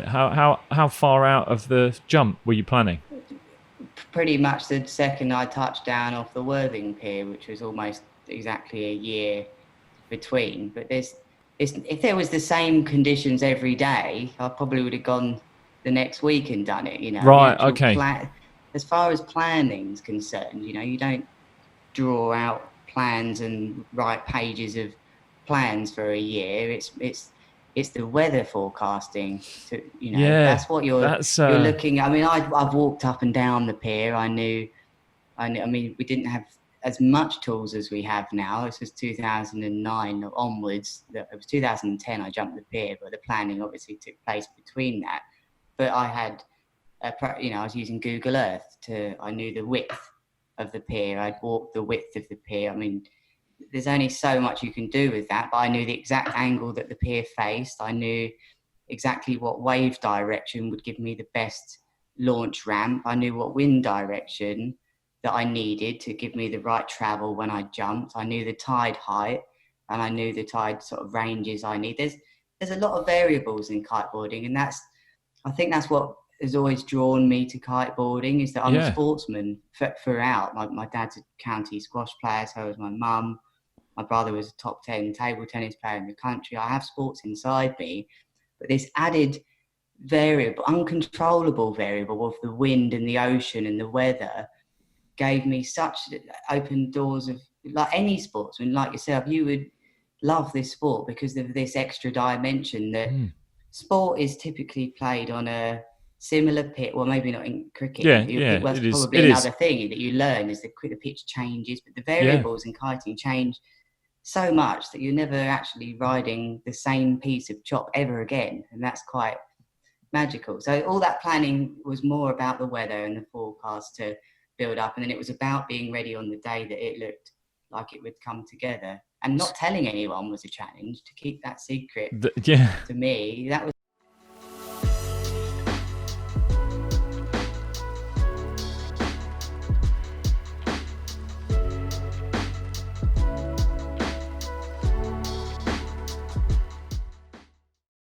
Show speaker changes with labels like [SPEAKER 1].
[SPEAKER 1] How far out of the jump were you planning?
[SPEAKER 2] Pretty much the second I touched down off the Worthing Pier, which was almost exactly a year between. But if there was the same conditions every day, I probably would have gone the next week and done it. The
[SPEAKER 1] Right.
[SPEAKER 2] actual
[SPEAKER 1] Okay.
[SPEAKER 2] plan, as far as planning's concerned, you don't draw out plans and write pages of plans for a year. It's the weather forecasting.
[SPEAKER 1] Yeah.
[SPEAKER 2] That's what you're
[SPEAKER 1] That's.
[SPEAKER 2] looking. I mean, I've walked up and down the pier. I mean, we didn't have as much tools as we have now. This was 2009 onwards. It was 2010 I jumped the pier, but the planning obviously took place between that. But I was using Google Earth I knew the width of the pier. I'd walked the width of the pier. I mean, there's only so much you can do with that, but I knew the exact angle that the pier faced. I knew exactly what wave direction would give me the best launch ramp. I knew what wind direction that I needed to give me the right travel when I jumped. I knew the tide height and I knew the tide sort of ranges I need. There's a lot of variables in kiteboarding, and I think that's what has always drawn me to kiteboarding, is that I'm a
[SPEAKER 1] Yeah.
[SPEAKER 2] sportsman throughout. My dad's a county squash player, so was my mum. My brother was a top 10 table tennis player in the country. I have sports inside me, but this added variable, uncontrollable variable of the wind and the ocean and the weather gave me such open doors of, like any sportsman like yourself, you would love this sport because of this extra dimension that
[SPEAKER 1] Mm.
[SPEAKER 2] sport is typically played on a similar pitch. Well, maybe not in cricket.
[SPEAKER 1] Yeah.
[SPEAKER 2] It
[SPEAKER 1] Yeah.
[SPEAKER 2] was
[SPEAKER 1] It is.
[SPEAKER 2] probably
[SPEAKER 1] It is.
[SPEAKER 2] another thing that you learn is the pitch changes, but the
[SPEAKER 1] Yeah.
[SPEAKER 2] variables in kiting change so much that you're never actually riding the same piece of chop ever again, and that's quite magical. So all that planning was more about the weather and the forecast to build up, and then it was about being ready on the day that it looked like it would come together. And not telling anyone was a challenge. To keep that secret
[SPEAKER 1] Yeah.
[SPEAKER 2] to me, that